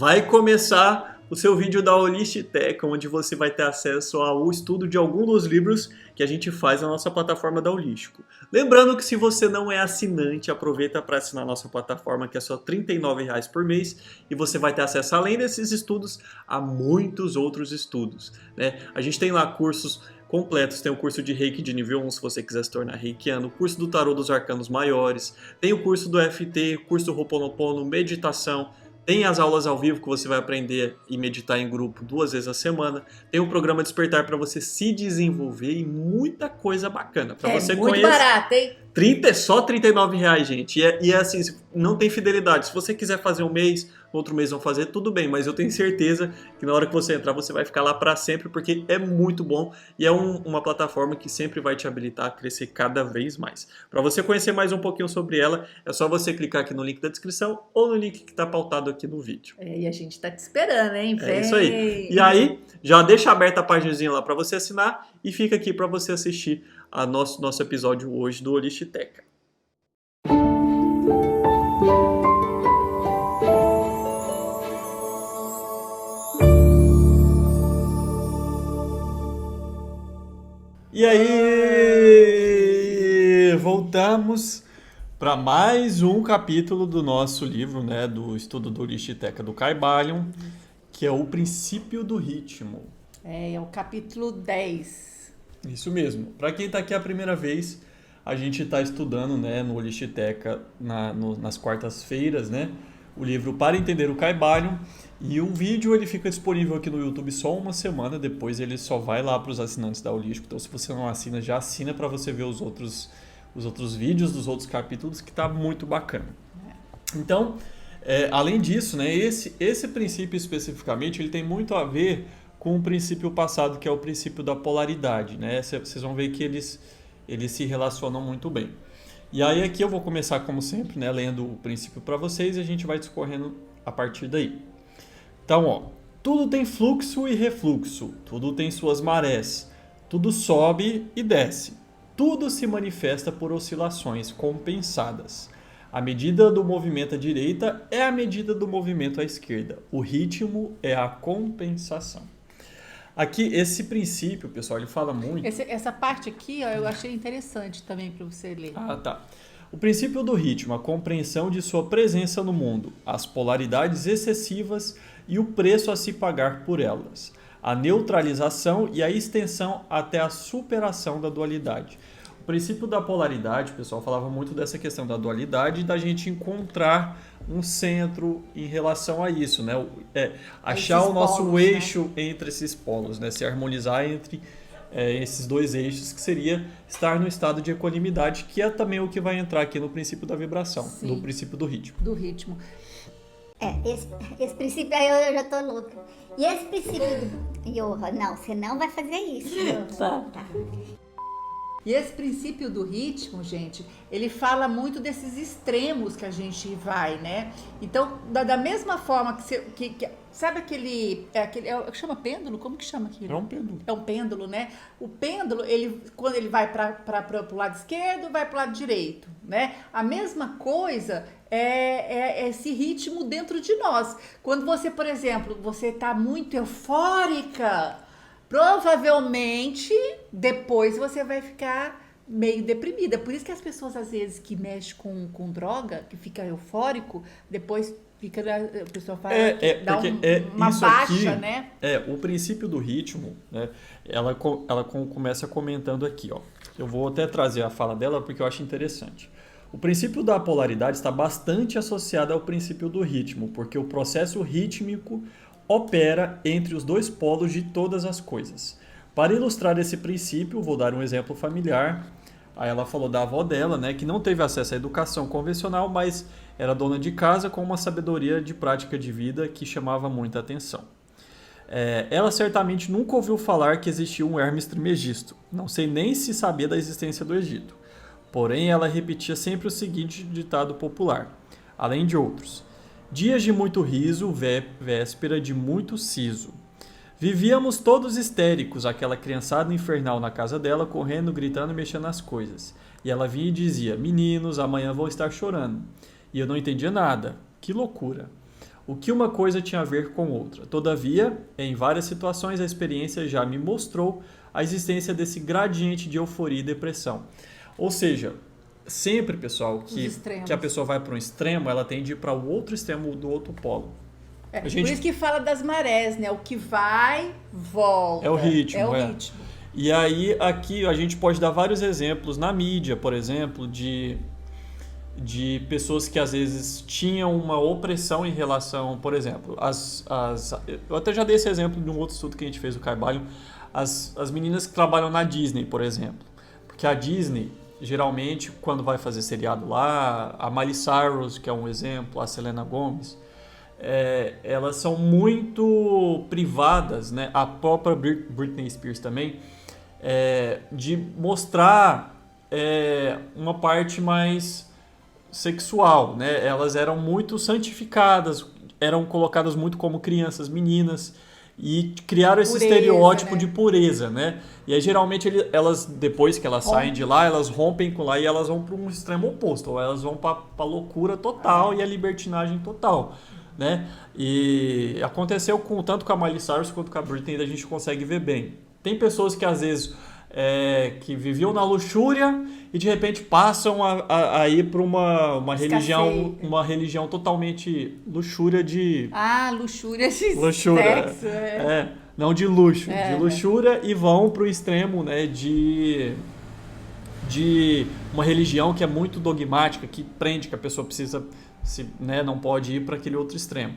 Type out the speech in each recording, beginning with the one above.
vai começar o seu vídeo da Holistic, onde você vai ter acesso ao estudo de algum dos livros que a gente faz na nossa plataforma da Holístico. Lembrando que se você não é assinante, aproveita para assinar a nossa plataforma, que é só R$ 39,00 por mês, e você vai ter acesso, além desses estudos, a muitos outros estudos, né? A gente tem lá cursos completos, tem o curso de Reiki de nível 1, se você quiser se tornar reikiano, o curso do Tarô dos Arcanos Maiores, tem o curso do FT, curso do Ho'oponopono, meditação, tem as aulas ao vivo que você vai aprender e meditar em grupo 2 vezes a semana. Tem o programa Despertar para você se desenvolver e muita coisa bacana. Para você muito barato, hein? Só R$ 39,00, gente. E é assim, não tem fidelidade. Se você quiser fazer um mês, outro mês não fazer, tudo bem. Mas eu tenho certeza que na hora que você entrar, você vai ficar lá para sempre, porque é muito bom. E é uma plataforma que sempre vai te habilitar a crescer cada vez mais. Para você conhecer mais um pouquinho sobre ela, é só você clicar aqui no link da descrição ou no link que está pautado aqui no vídeo. E a gente tá te esperando, hein? É isso aí. E aí, já deixa aberta a páginazinha lá para você assinar e fica aqui para você assistir a nosso episódio hoje do Holistic. E aí, voltamos para mais um capítulo do nosso livro, né, do estudo do Holistic do Kybalion, que é o princípio do ritmo. É o capítulo 10. Isso mesmo. Para quem está aqui a primeira vez, a gente está estudando, né, no Holistic nas quartas-feiras, né, o livro Para Entender o Kybalion. E o vídeo ele fica disponível aqui no YouTube só uma semana, depois ele só vai lá para os assinantes da Holístico. Então se você não assina, já assina para você ver os outros vídeos dos outros capítulos, que está muito bacana. Então, além disso, né, esse princípio especificamente ele tem muito a ver com o princípio passado, que é o princípio da polaridade, né? Vocês vão ver que eles se relacionam muito bem. E aí aqui eu vou começar, como sempre, né, lendo o princípio para vocês e a gente vai discorrendo a partir daí. Então, tudo tem fluxo e refluxo, tudo tem suas marés, tudo sobe e desce, tudo se manifesta por oscilações compensadas. A medida do movimento à direita é a medida do movimento à esquerda, o ritmo é a compensação. Aqui, esse princípio, pessoal, ele fala muito... Essa parte aqui, ó, eu achei interessante também para você ler. Ah, tá. O princípio do ritmo, a compreensão de sua presença no mundo, as polaridades excessivas e o preço a se pagar por elas, a neutralização e a extensão até a superação da dualidade. O princípio da polaridade, o pessoal falava muito dessa questão da dualidade e da gente encontrar um centro em relação a isso, né? Achar o nosso polos, eixo, né, entre esses polos, né? Se harmonizar entre esses dois eixos, que seria estar no estado de equanimidade, que é também o que vai entrar aqui no princípio da vibração, sim, no princípio do ritmo. Do ritmo. Esse princípio aí eu já tô louca. E esse princípio do Yoga? Não, você não vai fazer isso. Tá. E esse princípio do ritmo, gente, ele fala muito desses extremos que a gente vai, né? Então, da mesma forma que sabe aquele chama pêndulo? Como que chama aquilo? É um pêndulo. É um pêndulo, né? O pêndulo, quando ele vai para o lado esquerdo, vai para o lado direito, né? A mesma coisa é esse ritmo dentro de nós. Quando você, por exemplo, você está muito eufórica, provavelmente depois você vai ficar meio deprimida. Por isso que as pessoas, às vezes, que mexem com droga, que fica eufórico, depois fica, a pessoa fala dá uma baixa, aqui, né? O princípio do ritmo, né? Ela começa comentando aqui, ó. Eu vou até trazer a fala dela porque eu acho interessante. O princípio da polaridade está bastante associado ao princípio do ritmo, porque o processo rítmico opera entre os dois polos de todas as coisas. Para ilustrar esse princípio, vou dar um exemplo familiar. Aí ela falou da avó dela, né, que não teve acesso à educação convencional, mas era dona de casa com uma sabedoria de prática de vida que chamava muita atenção. Ela certamente nunca ouviu falar que existia um Hermes Trismegisto. Não sei nem se sabia da existência do Egito. Porém, ela repetia sempre o seguinte ditado popular, além de outros. Dias de muito riso, véspera de muito siso. Vivíamos todos histéricos, aquela criançada infernal na casa dela, correndo, gritando e mexendo nas coisas. E ela vinha e dizia, meninos, amanhã vou estar chorando. E eu não entendia nada. Que loucura. o que uma coisa tinha a ver com outra. Todavia, em várias situações, a experiência já me mostrou a existência desse gradiente de euforia e depressão. Ou seja, sempre, pessoal, que a pessoa vai para um extremo, ela tende a ir para o outro extremo do outro polo. Por isso que fala das marés, né? O que vai, volta. É o ritmo. É o ritmo. E aí, aqui, a gente pode dar vários exemplos na mídia, por exemplo, de pessoas que às vezes tinham uma opressão em relação, por exemplo, eu até já dei esse exemplo de um outro estudo que a gente fez, o Caibalion, as meninas que trabalham na Disney, por exemplo. Porque a Disney, geralmente, quando vai fazer seriado lá, a Miley Cyrus, que é um exemplo, a Selena Gomez, elas são muito privadas, né? A própria Britney Spears também, de mostrar uma parte mais sexual, né? Elas eram muito santificadas, eram colocadas muito como crianças, meninas, e criaram esse estereótipo, né, de pureza, né? E aí geralmente elas, depois que elas saem de lá, elas rompem com lá e elas vão para um extremo oposto, ou elas vão para a loucura total e a libertinagem total, né? E aconteceu tanto com a Miley Cyrus quanto com a Britney, a gente consegue ver bem. Tem pessoas que às vezes que viviam na luxúria e de repente passam a ir para uma religião totalmente luxúria de... luxúria de luxúria, sexo. Não de luxo, de luxúria, e vão para o extremo, né, de uma religião que é muito dogmática, que prende, que a pessoa precisa, não pode ir para aquele outro extremo.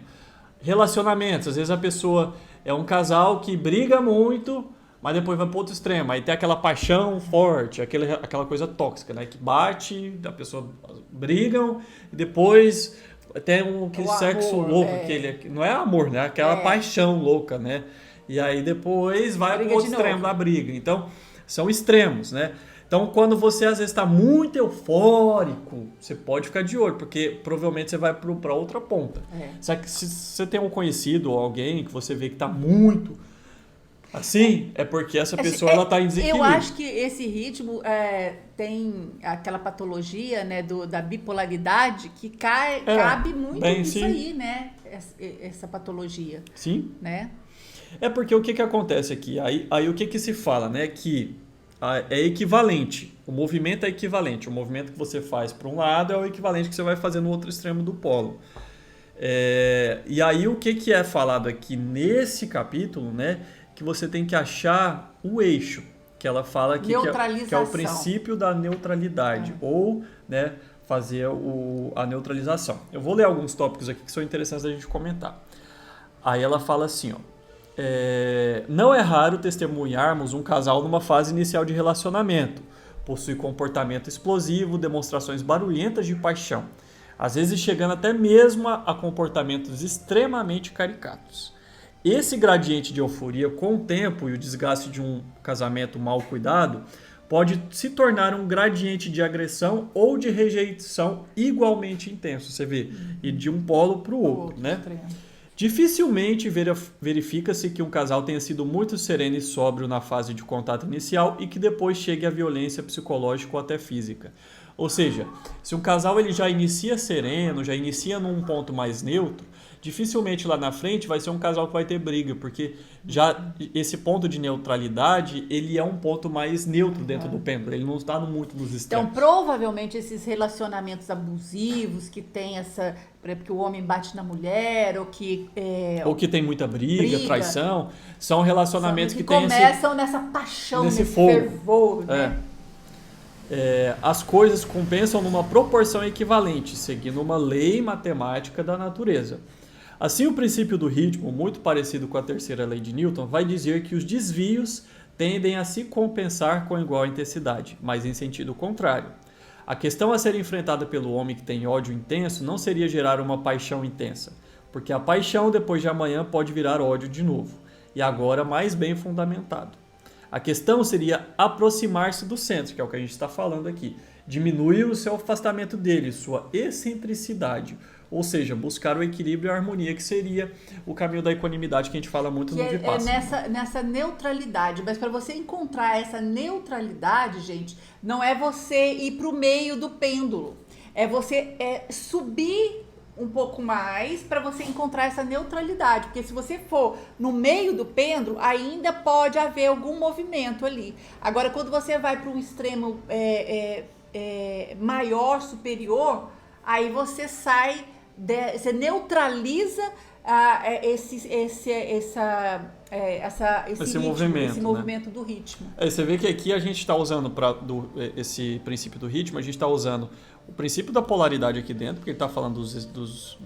Relacionamentos, às vezes a pessoa é um casal que briga muito, mas depois vai para outro extremo. Aí tem aquela paixão forte, aquela coisa tóxica, né? Que bate, a pessoa brigam e depois tem aquele sexo louco, não é amor, né? Aquela paixão louca, né? E aí depois vai para o outro extremo da briga. Então, são extremos, né? Então, quando você às vezes está muito eufórico, você pode ficar de olho, porque provavelmente você vai para outra ponta. Só que se você tem um conhecido ou alguém que você vê que está muito assim, é porque essa pessoa ela está em desequilíbrio. Eu acho que esse ritmo tem aquela patologia, né, da bipolaridade que cabe muito nisso aí, né? Essa patologia. Sim. Né? É porque o que acontece aqui? Aí o que se fala, né? Que é equivalente. O movimento é equivalente. O movimento que você faz para um lado é o equivalente que você vai fazer no outro extremo do polo. E aí o que é falado aqui nesse capítulo, né? Que você tem que achar o eixo, que ela fala aqui que é o princípio da neutralidade, ou, né, fazer a neutralização. Eu vou ler alguns tópicos aqui que são interessantes da gente comentar. Aí ela fala assim, não é raro testemunharmos um casal numa fase inicial de relacionamento. Possui comportamento explosivo, demonstrações barulhentas de paixão, às vezes chegando até mesmo a comportamentos extremamente caricatos. Esse gradiente de euforia, com o tempo e o desgaste de um casamento mal cuidado, pode se tornar um gradiente de agressão ou de rejeição igualmente intenso, você vê, e de um polo para o outro, né? Dificilmente verifica-se que um casal tenha sido muito sereno e sóbrio na fase de contato inicial e que depois chegue à violência psicológica ou até física. Ou seja, se um casal ele já inicia sereno, já inicia num ponto mais neutro, dificilmente lá na frente vai ser um casal que vai ter briga, porque já esse ponto de neutralidade, ele é um ponto mais neutro dentro do pêndulo, ele não está muito nos extremos. Então, provavelmente esses relacionamentos abusivos que tem por exemplo, que o homem bate na mulher, ou que tem muita briga, traição, são relacionamentos que começam nessa paixão, nesse fervor, né? As coisas compensam numa proporção equivalente, seguindo uma lei matemática da natureza. Assim, o princípio do ritmo, muito parecido com a terceira lei de Newton, vai dizer que os desvios tendem a se compensar com igual intensidade, mas em sentido contrário. A questão a ser enfrentada pelo homem que tem ódio intenso não seria gerar uma paixão intensa, porque a paixão depois de amanhã pode virar ódio de novo, e agora mais bem fundamentado. A questão seria aproximar-se do centro, que é o que a gente está falando aqui. Diminuir o seu afastamento dele, sua excentricidade. Ou seja, buscar o equilíbrio e a harmonia, que seria o caminho da equanimidade que a gente fala muito no Vipassana. Nessa neutralidade. Mas para você encontrar essa neutralidade, gente, não é você ir para o meio do pêndulo. É você subir um pouco mais para você encontrar essa neutralidade, porque se você for no meio do pêndulo, ainda pode haver algum movimento ali. Agora, quando você vai para um extremo maior, superior, aí você sai, você neutraliza esse movimento do ritmo. Você vê que aqui a gente está usando esse princípio do ritmo, a gente está usando o princípio da polaridade aqui dentro, porque ele está falando dos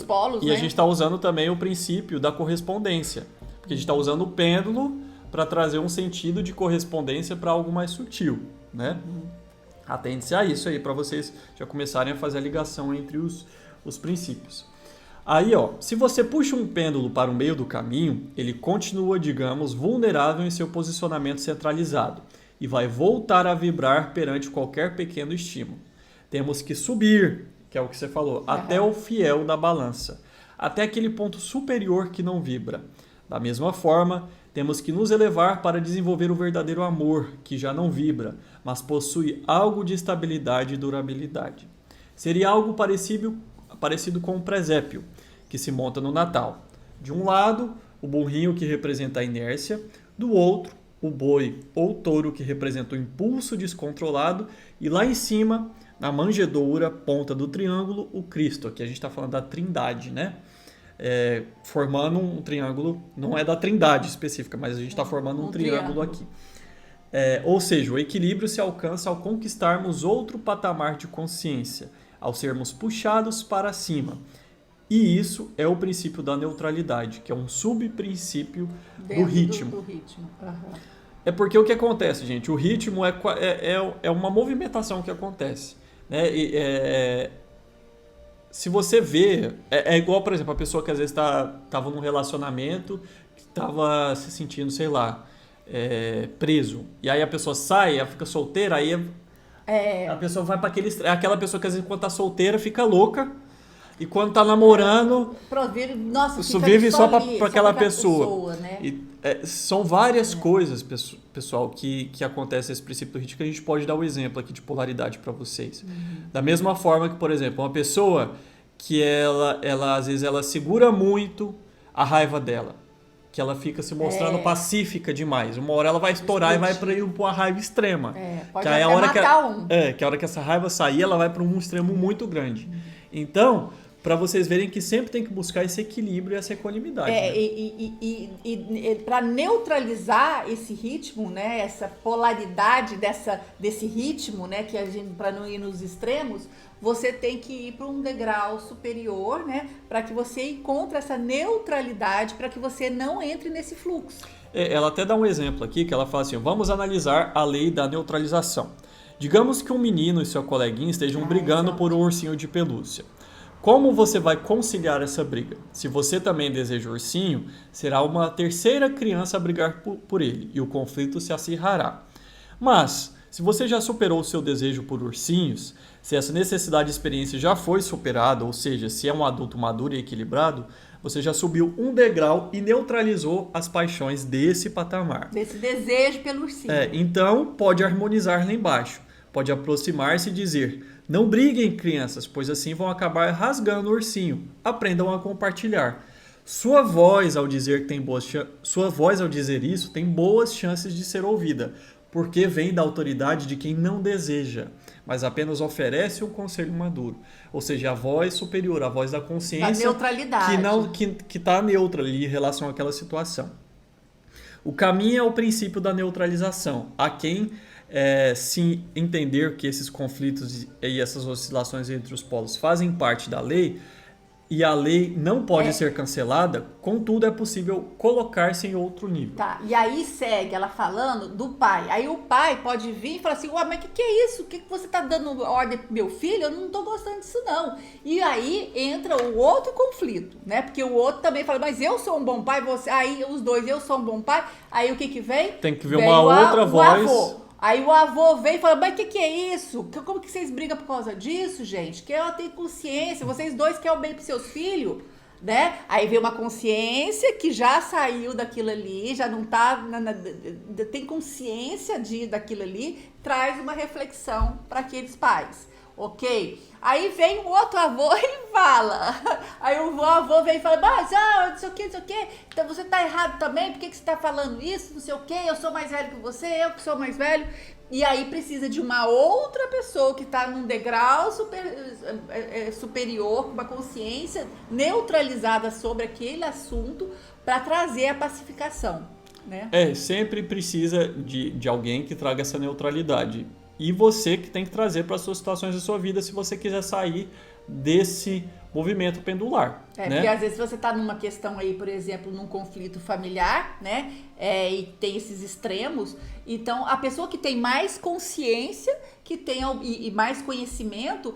polos, e né? a gente está usando também o princípio da correspondência, porque a gente está usando o pêndulo para trazer um sentido de correspondência para algo mais sutil, né? Atente-se a isso aí, para vocês já começarem a fazer a ligação entre os princípios. Aí, se você puxa um pêndulo para o meio do caminho, ele continua, digamos, vulnerável em seu posicionamento centralizado e vai voltar a vibrar perante qualquer pequeno estímulo. Temos que subir, que é o que você falou, até o fiel da balança, até aquele ponto superior que não vibra. Da mesma forma, temos que nos elevar para desenvolver o verdadeiro amor, que já não vibra, mas possui algo de estabilidade e durabilidade. Seria algo parecido com um presépio, que se monta no Natal. De um lado, o burrinho que representa a inércia, do outro, o boi ou touro que representa o impulso descontrolado, e lá em cima, na manjedoura, ponta do triângulo, o Cristo. Aqui a gente está falando da trindade, né? Formando um triângulo, não é da trindade específica, mas a gente está formando um triângulo aqui. Ou seja, o equilíbrio se alcança ao conquistarmos outro patamar de consciência, ao sermos puxados para cima. E isso é o princípio da neutralidade, que é um subprincípio do ritmo. Do ritmo. Uhum. É porque o que acontece, gente? O ritmo é uma movimentação que acontece, né? Se você vê, é igual, por exemplo, a pessoa que às vezes estava num relacionamento, que estava se sentindo, sei lá, preso. E aí a pessoa sai, ela fica solteira, aí a pessoa vai para aquela pessoa que às vezes quando tá solteira fica louca e quando tá namorando vive só para aquela pessoa, né? São várias coisas, pessoal, que acontecem nesse princípio do ritmo, que a gente pode dar um exemplo aqui de polaridade para vocês. Da mesma forma que, por exemplo, uma pessoa que ela às vezes ela segura muito a raiva dela, que ela fica se mostrando pacífica demais. Uma hora ela vai estourar e vai para uma raiva extrema. Pode que aí até matar um. Que a hora que essa raiva sair, ela vai para um extremo muito grande. Então, para vocês verem que sempre tem que buscar esse equilíbrio e essa equanimidade. Né? E para neutralizar esse ritmo, né, essa polaridade desse ritmo, né, que a gente, para não ir nos extremos, você tem que ir para um degrau superior, né, para que você encontre essa neutralidade, para que você não entre nesse fluxo. Ela até dá um exemplo aqui, que ela fala assim, vamos analisar a lei da neutralização. Digamos que um menino e seu coleguinha estejam brigando por um ursinho de pelúcia. Como você vai conciliar essa briga? Se você também deseja ursinho, será uma terceira criança a brigar por ele e o conflito se acirrará. Mas, se você já superou o seu desejo por ursinhos, se essa necessidade de experiência já foi superada, ou seja, se é um adulto maduro e equilibrado, você já subiu um degrau e neutralizou as paixões desse patamar. Desse desejo pelo ursinho. Então, pode harmonizar lá embaixo. Pode aproximar-se e dizer: não briguem, crianças, pois assim vão acabar rasgando o ursinho. Aprendam a compartilhar. Sua voz, ao dizer isso, tem boas chances de ser ouvida, porque vem da autoridade de quem não deseja, mas apenas oferece um conselho maduro. Ou seja, a voz superior, a voz da consciência, da neutralidade, que está neutra ali em relação àquela situação. O caminho é o princípio da neutralização. A quem se entender que esses conflitos e essas oscilações entre os polos fazem parte da lei, e a lei não pode ser cancelada, contudo é possível colocar-se em outro nível. Tá, e aí segue ela falando do pai. Aí o pai pode vir e falar assim: ué, mas o que é isso? O que você tá dando ordem pro meu filho? Eu não tô gostando disso não. E aí entra o outro conflito, né? Porque o outro também fala: mas eu sou um bom pai, você... Aí os dois, eu sou um bom pai. Aí o que vem? Tem que ver uma outra voz. Avô. Aí o avô vem e fala: mas o que é isso? Como que vocês brigam por causa disso, gente? Que ela tem consciência, vocês dois querem o bem pros seus filhos, né? Aí vem uma consciência que já saiu daquilo ali, já não tá... tem consciência daquilo ali, traz uma reflexão para aqueles pais, ok? Aí vem o outro avô e fala. Aí o avô vem e fala, mas não sei o que, então você tá errado também, por que você tá falando isso, não sei o que, eu sou mais velho que você, eu que sou mais velho. E aí precisa de uma outra pessoa que tá num degrau superior, com uma consciência neutralizada sobre aquele assunto, para trazer a pacificação, né? Sempre precisa de alguém que traga essa neutralidade. E você que tem que trazer para as suas situações da sua vida se você quiser sair desse movimento pendular. Né? Porque às vezes você está numa questão aí, por exemplo, num conflito familiar, né? E tem esses extremos. Então, a pessoa que tem mais consciência, que tem e mais conhecimento,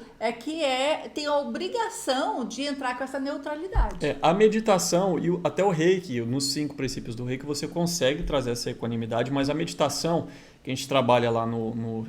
tem a obrigação de entrar com essa neutralidade. A meditação e até o Reiki, nos 5 princípios do Reiki, você consegue trazer essa equanimidade, mas a meditação que a gente trabalha lá no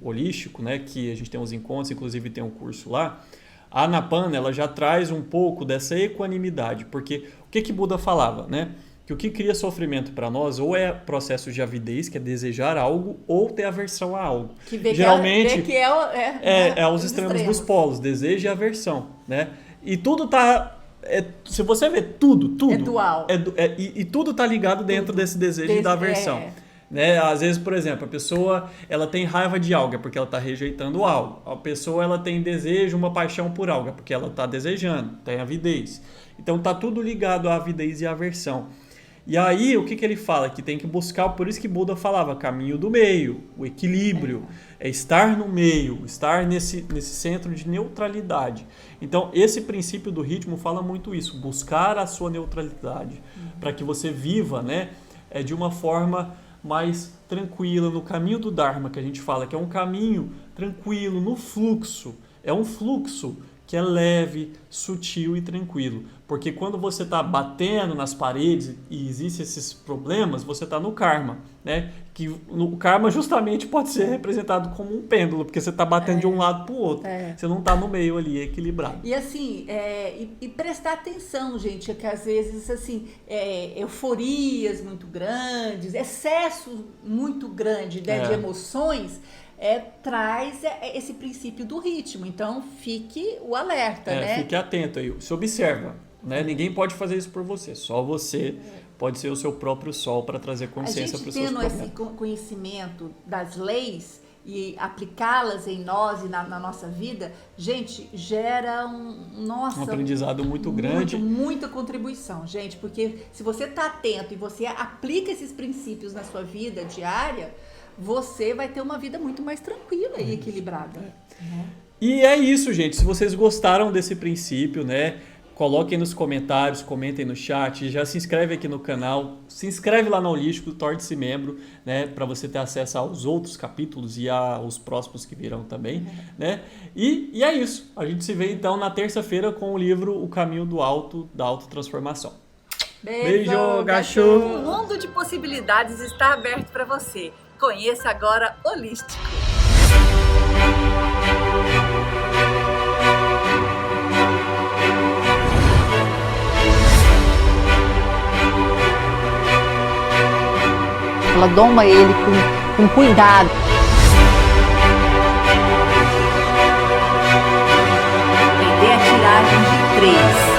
holístico, né? Que a gente tem os encontros, inclusive tem um curso lá, a Anapana, ela já traz um pouco dessa equanimidade, porque o que Buda falava, né? Que o que cria sofrimento para nós ou é processo de avidez, que é desejar algo, ou ter aversão a algo. Geralmente é os extremos dos polos, desejo e aversão, né? E tudo tá... se você vê tudo é dual. E tudo tá ligado dentro desse desejo e da aversão. Né? Às vezes, por exemplo, a pessoa ela tem raiva de algo, é porque ela está rejeitando algo. A pessoa ela tem desejo, uma paixão por algo, é porque ela está desejando, tem avidez. Então está tudo ligado à avidez e à aversão. E aí, o que ele fala? Que tem que buscar, por isso que Buda falava, caminho do meio, o equilíbrio, é estar no meio, estar nesse centro de neutralidade. Então, esse princípio do ritmo fala muito isso, buscar a sua neutralidade, para que você viva, né, de uma forma mais tranquila, no caminho do Dharma, que a gente fala que é um caminho tranquilo, no fluxo. É um fluxo que é leve, sutil e tranquilo. Porque quando você está batendo nas paredes e existem esses problemas, você está no karma, né? Que o karma justamente pode ser representado como um pêndulo, porque você está batendo de um lado para o outro. Você não está no meio ali, equilibrado. E assim, e prestar atenção, gente, é que às vezes, assim, euforias muito grandes, excesso muito grande, né, de emoções, traz esse princípio do ritmo. Então, fique o alerta, né? Fique atento aí, se observa. Né? Ninguém pode fazer isso por você, só você pode ser o seu próprio sol para trazer consciência para os seus problemas. A gente tendo esse conhecimento das leis e aplicá-las em nós e na nossa vida, gente, gera um aprendizado muito grande. Muita contribuição, gente, porque se você está atento e você aplica esses princípios na sua vida diária, você vai ter uma vida muito mais tranquila e equilibrada. Né? E é isso, gente. Se vocês gostaram desse princípio, né? Coloquem nos comentários, comentem no chat, já se inscreve aqui no canal, se inscreve lá no Holístico, torne-se membro, né, para você ter acesso aos outros capítulos e aos próximos que virão também, né? E é isso. A gente se vê então na terça-feira com o livro O Caminho do Alto, da Autotransformação. Beijo, gacho! O mundo de possibilidades está aberto para você. Conheça agora Holístico. Ela doma ele com cuidado. Aprender a tiragem de 3.